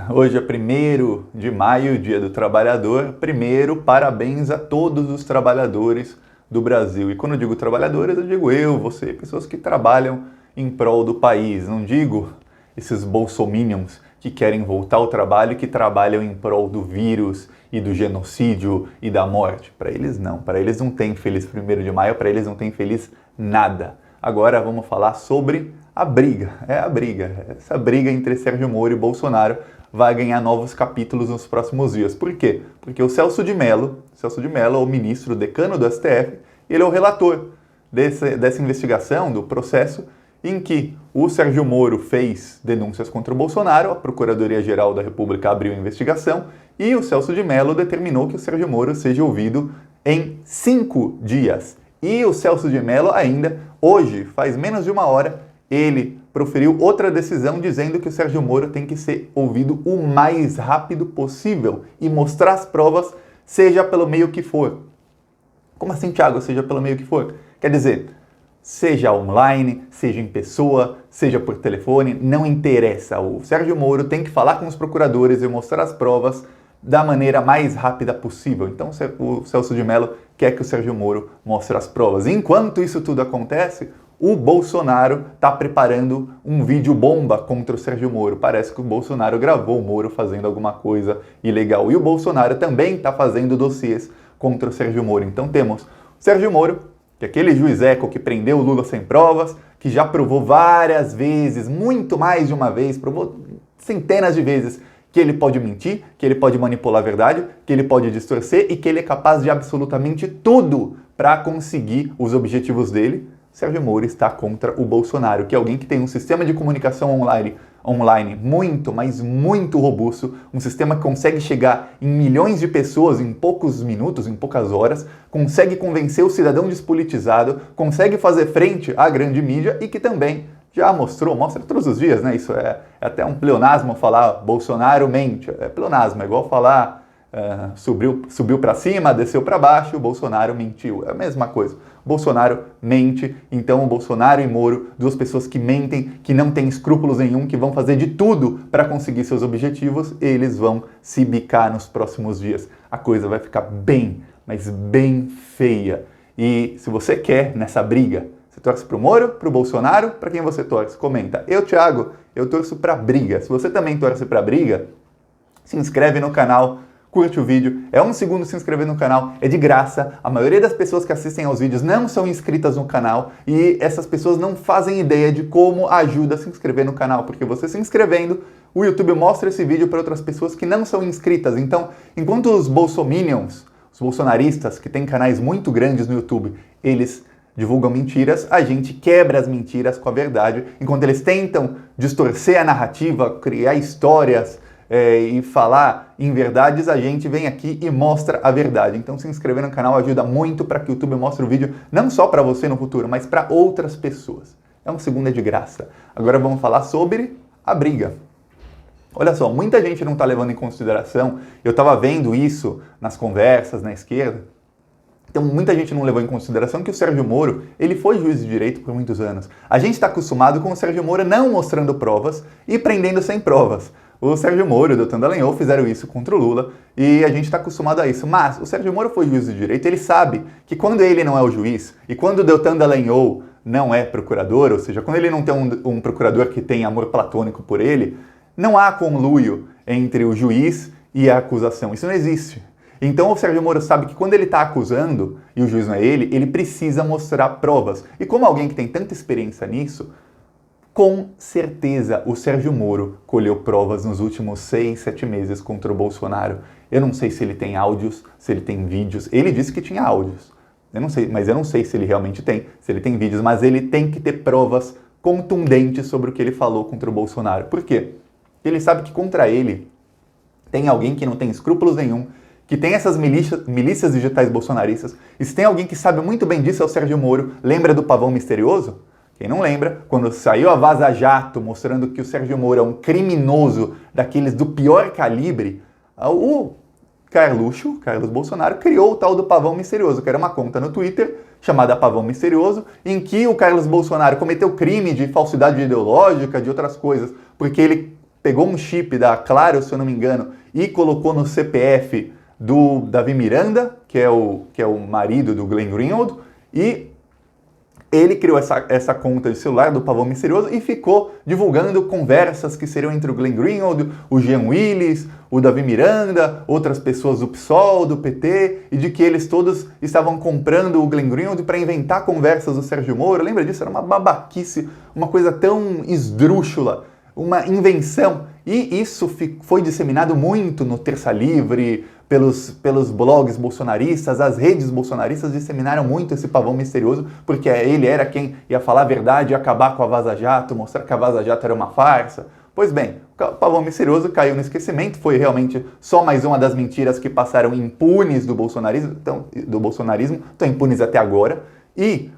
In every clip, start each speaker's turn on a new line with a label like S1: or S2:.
S1: Hoje é 1º de maio, Dia do Trabalhador. Primeiro, parabéns a todos os trabalhadores do Brasil. E quando eu digo trabalhadores, eu digo eu, você, pessoas que trabalham em prol do país. Não digo esses bolsominions que querem voltar ao trabalho e que trabalham em prol do vírus e do genocídio e da morte. Para eles não. Para eles não tem feliz 1º de maio, para eles não tem feliz nada. Agora vamos falar sobre a briga. É a briga. Essa briga entre Sérgio Moro e Bolsonaro vai ganhar novos capítulos nos próximos dias. Por quê? Porque o Celso de Mello é o ministro, o decano do STF, ele é o relator dessa investigação, do processo em que o Sérgio Moro fez denúncias contra o Bolsonaro, a Procuradoria-Geral da República abriu a investigação e o Celso de Mello determinou que o Sérgio Moro seja ouvido em 5 dias. E o Celso de Mello ainda, hoje, faz menos de uma hora, ele proferiu outra decisão dizendo que o Sérgio Moro tem que ser ouvido o mais rápido possível e mostrar as provas, seja pelo meio que for. Como assim, Thiago, seja pelo meio que for? Quer dizer, seja online, seja em pessoa, seja por telefone, não interessa. O Sérgio Moro tem que falar com os procuradores e mostrar as provas da maneira mais rápida possível. Então o Celso de Mello quer que o Sérgio Moro mostre as provas. Enquanto isso tudo acontece, o Bolsonaro está preparando um vídeo bomba contra o Sérgio Moro. Parece que o Bolsonaro gravou o Moro fazendo alguma coisa ilegal. E o Bolsonaro também está fazendo dossiês contra o Sérgio Moro. Então temos o Sérgio Moro, que é aquele juiz eco que prendeu o Lula sem provas, que já provou várias vezes, muito mais de uma vez, provou centenas de vezes que ele pode mentir, que ele pode manipular a verdade, que ele pode distorcer e que ele é capaz de absolutamente tudo para conseguir os objetivos dele. Sérgio Moro está contra o Bolsonaro, que é alguém que tem um sistema de comunicação online muito, mas muito robusto, um sistema que consegue chegar em milhões de pessoas em poucos minutos, em poucas horas, consegue convencer o cidadão despolitizado, consegue fazer frente à grande mídia e que também já mostra todos os dias, né? Isso é até um pleonasmo falar Bolsonaro mente, é pleonasmo, é igual falar subiu para cima, desceu para baixo, o Bolsonaro mentiu. É a mesma coisa. Bolsonaro mente, então o Bolsonaro e Moro, duas pessoas que mentem, que não têm escrúpulos nenhum, que vão fazer de tudo para conseguir seus objetivos, eles vão se bicar nos próximos dias. A coisa vai ficar bem, mas bem feia. E se você quer nessa briga, você torce para o Moro, para o Bolsonaro, para quem você torce? Comenta. Eu, Thiago, eu torço para a briga. Se você também torce para a briga, se inscreve no canal, curte o vídeo, é 1 segundo se inscrever no canal, é de graça, a maioria das pessoas que assistem aos vídeos não são inscritas no canal e essas pessoas não fazem ideia de como ajuda a se inscrever no canal, porque você se inscrevendo, o YouTube mostra esse vídeo para outras pessoas que não são inscritas. Então, enquanto os bolsominions, os bolsonaristas, que têm canais muito grandes no YouTube, eles divulgam mentiras, a gente quebra as mentiras com a verdade, enquanto eles tentam distorcer a narrativa, criar histórias, e falar em verdades, a gente vem aqui e mostra a verdade. Então se inscrever no canal ajuda muito para que o YouTube mostre o vídeo não só para você no futuro, mas para outras pessoas. É 1 segundo, é de graça. Agora vamos falar sobre a briga. Olha só, muita gente não está levando em consideração, eu estava vendo isso nas conversas na esquerda, então muita gente não levou em consideração que o Sérgio Moro, ele foi juiz de direito por muitos anos. A gente está acostumado com o Sérgio Moro não mostrando provas e prendendo sem provas. O Sérgio Moro e o Deltan Dallagnol fizeram isso contra o Lula e a gente está acostumado a isso. Mas o Sérgio Moro foi juiz de direito, ele sabe que quando ele não é o juiz e quando o Deltan Dallagnol não é procurador, ou seja, quando ele não tem um procurador que tem amor platônico por ele, não há conluio entre o juiz e a acusação. Isso não existe. Então o Sérgio Moro sabe que quando ele está acusando e o juiz não é ele precisa mostrar provas. E como alguém que tem tanta experiência nisso, com certeza o Sérgio Moro colheu provas nos últimos 6, 7 meses contra o Bolsonaro. Eu não sei se ele tem áudios, se ele tem vídeos. Ele disse que tinha áudios. Eu não sei, mas eu não sei se ele realmente tem, se ele tem vídeos, mas ele tem que ter provas contundentes sobre o que ele falou contra o Bolsonaro. Por quê? Ele sabe que contra ele tem alguém que não tem escrúpulos nenhum, que tem essas milícias digitais bolsonaristas. E se tem alguém que sabe muito bem disso é o Sérgio Moro. Lembra do Pavão Misterioso? Quem não lembra, quando saiu a Vaza Jato mostrando que o Sérgio Moro é um criminoso daqueles do pior calibre, o Carlos Bolsonaro criou o tal do Pavão Misterioso, que era uma conta no Twitter chamada Pavão Misterioso, em que o Carlos Bolsonaro cometeu crime de falsidade ideológica, de outras coisas, porque ele pegou um chip da Claro, se eu não me engano, e colocou no CPF do Davi Miranda, que é o marido do Glenn Greenwald, e ele criou essa conta de celular do Pavão Misterioso e ficou divulgando conversas que seriam entre o Glenn Greenwald, o Jean Willis, o Davi Miranda, outras pessoas do PSOL, do PT, e de que eles todos estavam comprando o Glenn Greenwald para inventar conversas do Sérgio Moro. Lembra disso? Era uma babaquice, uma coisa tão esdrúxula, uma invenção. E isso foi disseminado muito no Terça Livre, pelos blogs bolsonaristas, as redes bolsonaristas disseminaram muito esse Pavão Misterioso, porque ele era quem ia falar a verdade, ia acabar com a Vaza Jato, mostrar que a Vaza Jato era uma farsa. Pois bem, o Pavão Misterioso caiu no esquecimento, foi realmente só mais uma das mentiras que passaram impunes do bolsonarismo, estão impunes até agora, e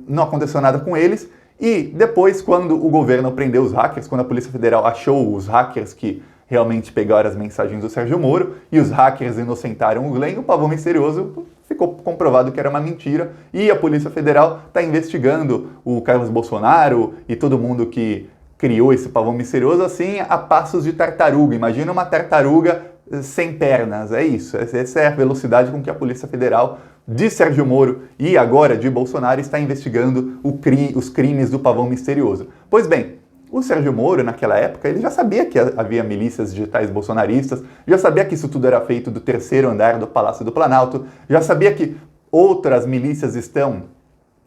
S1: não aconteceu nada com eles. E depois, quando o governo prendeu os hackers, quando a Polícia Federal achou os hackers que realmente pegaram as mensagens do Sérgio Moro, e os hackers inocentaram o Glenn, o Pavão Misterioso ficou comprovado que era uma mentira, e a Polícia Federal está investigando o Carlos Bolsonaro e todo mundo que criou esse Pavão Misterioso, assim, a passos de tartaruga. Imagina uma tartaruga sem pernas, é isso. Essa é a velocidade com que a Polícia Federal de Sérgio Moro e agora de Bolsonaro está investigando os crimes do Pavão Misterioso. Pois bem, o Sérgio Moro, naquela época, ele já sabia que havia milícias digitais bolsonaristas, já sabia que isso tudo era feito do terceiro andar do Palácio do Planalto, já sabia que outras milícias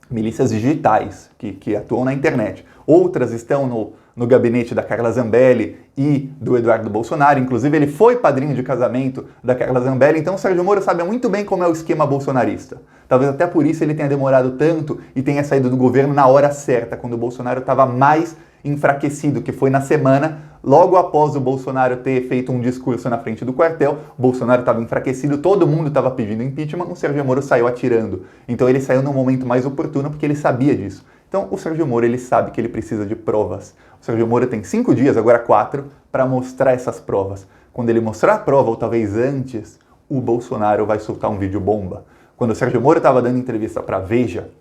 S1: milícias digitais, que atuam na internet, outras estão no gabinete da Carla Zambelli e do Eduardo Bolsonaro. Inclusive, ele foi padrinho de casamento da Carla Zambelli, então o Sérgio Moro sabe muito bem como é o esquema bolsonarista. Talvez até por isso ele tenha demorado tanto e tenha saído do governo na hora certa, quando o Bolsonaro estava mais enfraquecido, que foi na semana, logo após o Bolsonaro ter feito um discurso na frente do quartel. O Bolsonaro estava enfraquecido, todo mundo estava pedindo impeachment, o Sérgio Moro saiu atirando. Então ele saiu no momento mais oportuno, porque ele sabia disso. Então o Sérgio Moro, ele sabe que ele precisa de provas. O Sérgio Moro tem 5 dias, agora 4, para mostrar essas provas. Quando ele mostrar a prova, ou talvez antes, o Bolsonaro vai soltar um vídeo bomba. Quando o Sérgio Moro estava dando entrevista para a Veja,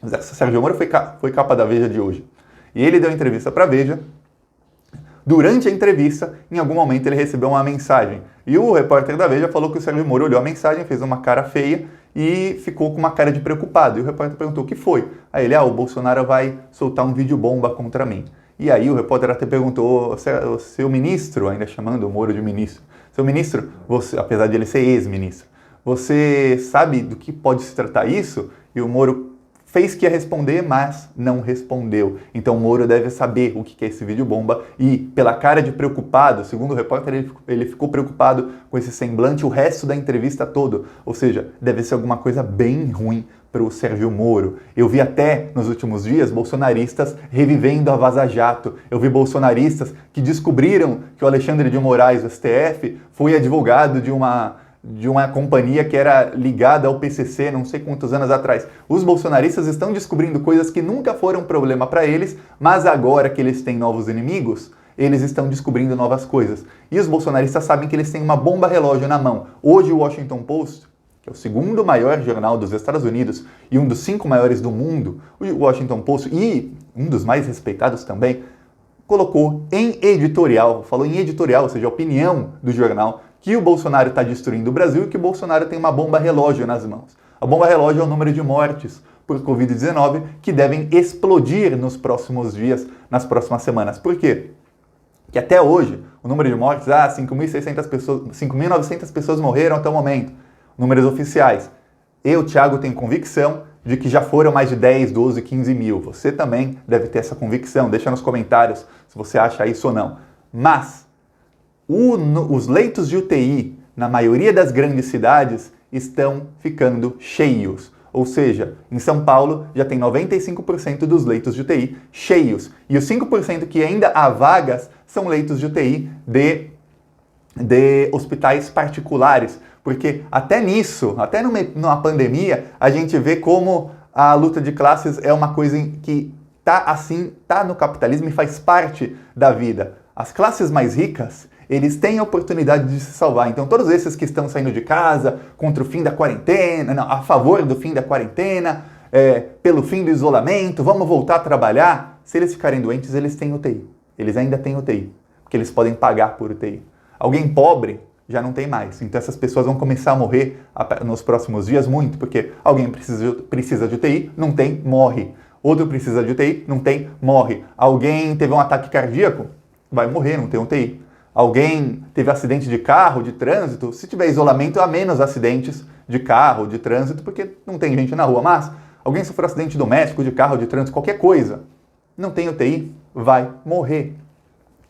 S1: o Sérgio Moro foi capa da Veja de hoje, e ele deu entrevista para a Veja. Durante a entrevista, em algum momento ele recebeu uma mensagem. E o repórter da Veja falou que o Sérgio Moro olhou a mensagem, fez uma cara feia e ficou com uma cara de preocupado. E o repórter perguntou o que foi. Aí ele, o Bolsonaro vai soltar um vídeo bomba contra mim. E aí o repórter até perguntou, o seu ministro, ainda chamando o Moro de ministro, seu ministro, você, apesar de ele ser ex-ministro, você sabe do que pode se tratar isso? E o Moro fez que ia responder, mas não respondeu. Então o Moro deve saber o que é esse vídeo bomba e, pela cara de preocupado, segundo o repórter, ele ficou preocupado com esse semblante o resto da entrevista todo. Ou seja, deve ser alguma coisa bem ruim para o Sérgio Moro. Eu vi até, nos últimos dias, bolsonaristas revivendo a Vaza Jato. Eu vi bolsonaristas que descobriram que o Alexandre de Moraes, do STF, foi advogado de uma companhia que era ligada ao PCC, não sei quantos anos atrás. Os bolsonaristas estão descobrindo coisas que nunca foram problema para eles, mas agora que eles têm novos inimigos, eles estão descobrindo novas coisas. E os bolsonaristas sabem que eles têm uma bomba relógio na mão. Hoje o Washington Post, que é o segundo maior jornal dos Estados Unidos e um dos 5 maiores do mundo, o Washington Post, e um dos mais respeitados também, colocou em editorial, falou em editorial, ou seja, a opinião do jornal, que o Bolsonaro está destruindo o Brasil e que o Bolsonaro tem uma bomba relógio nas mãos. A bomba relógio é o número de mortes por Covid-19 que devem explodir nos próximos dias, nas próximas semanas. Por quê? Que até hoje, o número de mortes, 5.600 pessoas, 5.900 pessoas morreram até o momento. Números oficiais. Eu, Thiago, tenho convicção de que já foram mais de 10, 12, 15 mil. Você também deve ter essa convicção. Deixa nos comentários se você acha isso ou não. Mas os leitos de UTI, na maioria das grandes cidades, estão ficando cheios. Ou seja, em São Paulo já tem 95% dos leitos de UTI cheios. E os 5% que ainda há vagas são leitos de UTI de hospitais particulares. Porque até nisso, até numa pandemia, a gente vê como a luta de classes é uma coisa que tá no capitalismo e faz parte da vida. As classes mais ricas, eles têm a oportunidade de se salvar. Então todos esses que estão saindo de casa contra o fim da quarentena, não, a favor do fim da quarentena, pelo fim do isolamento, vamos voltar a trabalhar, se eles ficarem doentes, eles têm UTI. eles ainda têm UTI, porque eles podem pagar por UTI. Alguém pobre já não tem mais. Então essas pessoas vão começar a morrer nos próximos dias muito, porque alguém precisa de UTI, não tem, morre. Outro precisa de UTI, não tem, morre. Alguém teve um ataque cardíaco, vai morrer, não tem UTI. Alguém teve acidente de carro, de trânsito, se tiver isolamento, há menos acidentes de carro, de trânsito, porque não tem gente na rua. Mas alguém sofreu acidente doméstico, de carro, de trânsito, qualquer coisa, não tem UTI, vai morrer.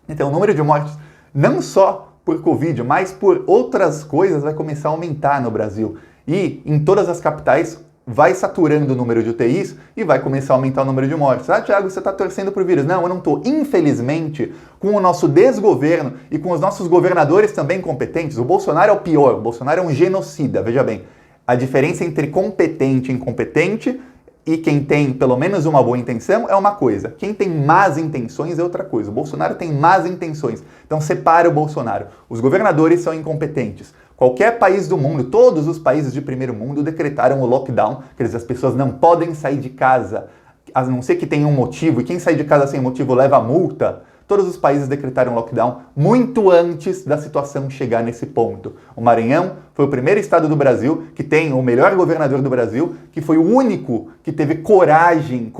S1: Então o número de mortes, não só por Covid, mas por outras coisas, vai começar a aumentar no Brasil. E em todas as capitais vai saturando o número de UTIs e vai começar a aumentar o número de mortes. Ah, Thiago, você está torcendo pro vírus. Não, eu não estou. Infelizmente, com o nosso desgoverno e com os nossos governadores também competentes, o Bolsonaro é o pior, o Bolsonaro é um genocida, veja bem. A diferença entre competente e incompetente e quem tem pelo menos uma boa intenção é uma coisa. Quem tem más intenções é outra coisa. O Bolsonaro tem más intenções. Então separa o Bolsonaro. Os governadores são incompetentes. Qualquer país do mundo, todos os países de primeiro mundo decretaram o lockdown, quer dizer, as pessoas não podem sair de casa, a não ser que tenha um motivo, e quem sair de casa sem motivo leva multa. Todos os países decretaram lockdown muito antes da situação chegar nesse ponto. O Maranhão foi o primeiro estado do Brasil que tem o melhor governador do Brasil, que foi o único que teve coragem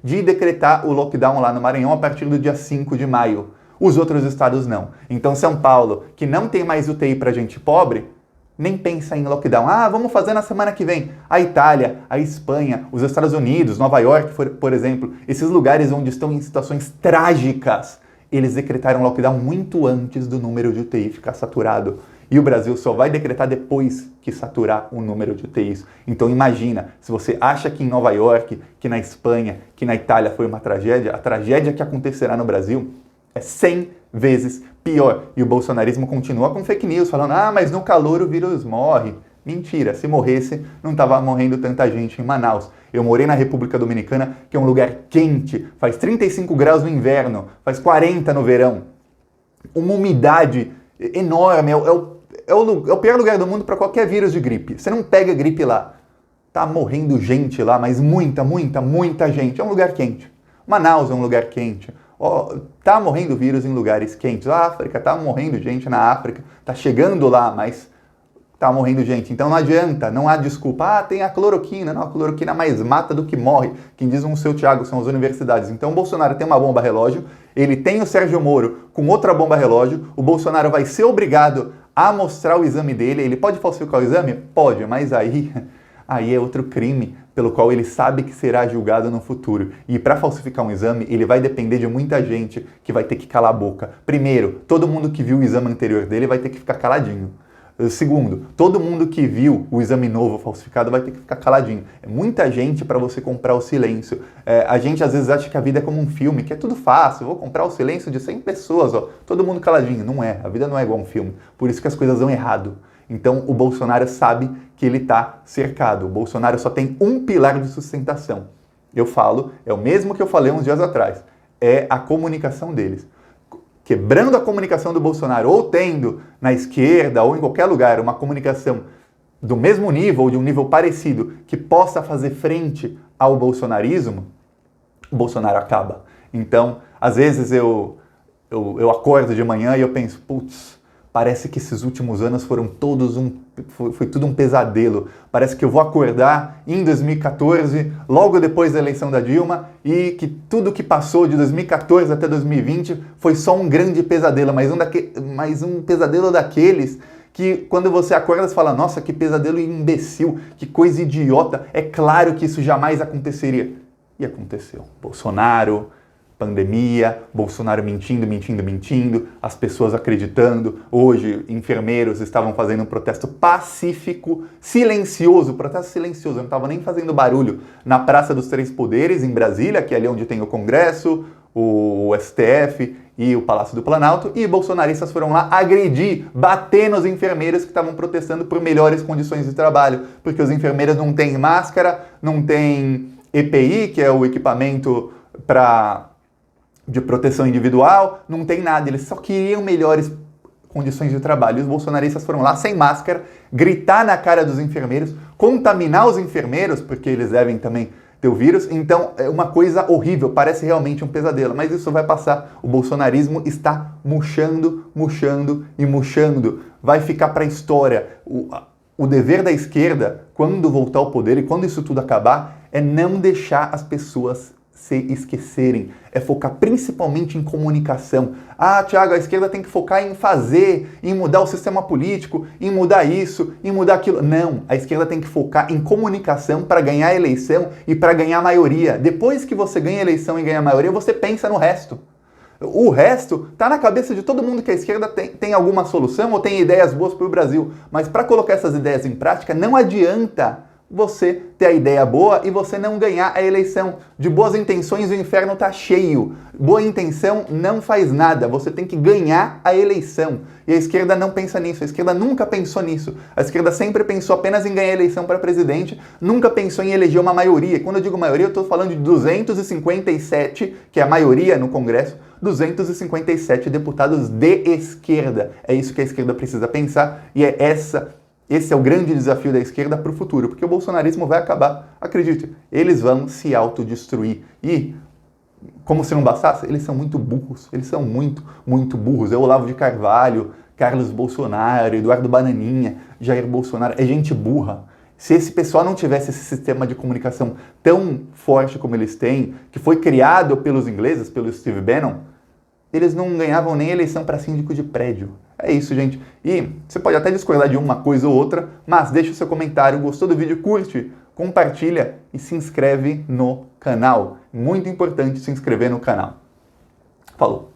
S1: de decretar o lockdown lá no Maranhão a partir do dia 5 de maio. Os outros estados não. Então São Paulo, que não tem mais UTI para gente pobre, nem pensa em lockdown. Ah, vamos fazer na semana que vem. A Itália, a Espanha, os Estados Unidos, Nova York, por exemplo, esses lugares onde estão em situações trágicas, eles decretaram lockdown muito antes do número de UTI ficar saturado. E o Brasil só vai decretar depois que saturar o número de UTIs. Então imagina, se você acha que em Nova York, que na Espanha, que na Itália foi uma tragédia, a tragédia que acontecerá no Brasil é 100 vezes pior. E o bolsonarismo continua com fake news, falando, mas no calor o vírus morre. Mentira, se morresse, não estava morrendo tanta gente em Manaus. Eu morei na República Dominicana, que é um lugar quente, faz 35 graus no inverno, faz 40 no verão. Uma umidade enorme, é o pior lugar do mundo para qualquer vírus de gripe. Você não pega gripe lá. Tá morrendo gente lá, mas muita gente. É um lugar quente. Manaus é um lugar quente. Tá morrendo vírus em lugares quentes. A África, tá morrendo gente na África. Tá chegando lá, mas tá morrendo gente. Então não adianta, não há desculpa. Tem a cloroquina. Não, a cloroquina mais mata do que morre. Quem diz o seu Thiago são as universidades. Então o Bolsonaro tem uma bomba relógio, ele tem o Sérgio Moro com outra bomba relógio, o Bolsonaro vai ser obrigado a mostrar o exame dele. Ele pode falsificar o exame? Pode, mas aí é outro crime pelo qual ele sabe que será julgado no futuro. E para falsificar um exame, ele vai depender de muita gente que vai ter que calar a boca. Primeiro, todo mundo que viu o exame anterior dele vai ter que ficar caladinho. Segundo, todo mundo que viu o exame novo falsificado vai ter que ficar caladinho. É muita gente para você comprar o silêncio. A gente às vezes acha que a vida é como um filme, que é tudo fácil. Vou comprar o silêncio de 100 pessoas, todo mundo caladinho. Não é, a vida não é igual um filme. Por isso que as coisas dão errado. Então o Bolsonaro sabe que ele está cercado. O Bolsonaro só tem um pilar de sustentação. Eu falo, é o mesmo que eu falei uns dias atrás. É a comunicação deles. Quebrando a comunicação do Bolsonaro, ou tendo na esquerda ou em qualquer lugar uma comunicação do mesmo nível ou de um nível parecido que possa fazer frente ao bolsonarismo, o Bolsonaro acaba. Então, às vezes eu acordo de manhã e eu penso, putz, parece que esses últimos anos foram todos foi tudo um pesadelo. Parece que eu vou acordar em 2014, logo depois da eleição da Dilma, e que tudo que passou de 2014 até 2020 foi só um grande pesadelo, mais um pesadelo daqueles que quando você acorda você fala, nossa, que pesadelo imbecil, que coisa idiota, é claro que isso jamais aconteceria. E aconteceu. Bolsonaro, pandemia, Bolsonaro mentindo, as pessoas acreditando. Hoje, enfermeiros estavam fazendo um protesto pacífico, silencioso, não estavam nem fazendo barulho, na Praça dos Três Poderes, em Brasília, que é ali onde tem o Congresso, o STF e o Palácio do Planalto, e bolsonaristas foram lá agredir, bater nos enfermeiros que estavam protestando por melhores condições de trabalho, porque os enfermeiros não têm máscara, não têm EPI, que é o equipamento de proteção individual, não tem nada, eles só queriam melhores condições de trabalho. E os bolsonaristas foram lá sem máscara, gritar na cara dos enfermeiros, contaminar os enfermeiros, porque eles devem também teu vírus. Então é uma coisa horrível, parece realmente um pesadelo, mas isso vai passar. O bolsonarismo está murchando, murchando e murchando. Vai ficar para a história. O dever da esquerda, quando voltar ao poder e quando isso tudo acabar, é não deixar as pessoas se esquecerem, é focar principalmente em comunicação. Ah, Thiago, a esquerda tem que focar em fazer, em mudar o sistema político, em mudar isso, em mudar aquilo. Não, a esquerda tem que focar em comunicação para ganhar a eleição e para ganhar a maioria. Depois que você ganha a eleição e ganha a maioria, você pensa no resto. O resto está na cabeça de todo mundo que a esquerda tem alguma solução ou tem ideias boas para o Brasil. Mas para colocar essas ideias em prática, não adianta você ter a ideia boa e você não ganhar a eleição. De boas intenções o inferno está cheio. Boa intenção não faz nada. Você tem que ganhar a eleição. E a esquerda não pensa nisso. A esquerda nunca pensou nisso. A esquerda sempre pensou apenas em ganhar a eleição para presidente, nunca pensou em eleger uma maioria. Quando eu digo maioria, eu estou falando de 257, que é a maioria no Congresso, 257 deputados de esquerda. É isso que a esquerda precisa pensar e esse é o grande desafio da esquerda para o futuro, porque o bolsonarismo vai acabar. Acredite, eles vão se autodestruir. E, como se não bastasse, eles são muito burros. Eles são muito, muito burros. É Olavo de Carvalho, Carlos Bolsonaro, Eduardo Bananinha, Jair Bolsonaro. É gente burra. Se esse pessoal não tivesse esse sistema de comunicação tão forte como eles têm, que foi criado pelos ingleses, pelo Steve Bannon, eles não ganhavam nem eleição para síndico de prédio. É isso, gente. E você pode até discordar de uma coisa ou outra, mas deixa o seu comentário, gostou do vídeo, curte, compartilha e se inscreve no canal. Muito importante se inscrever no canal. Falou!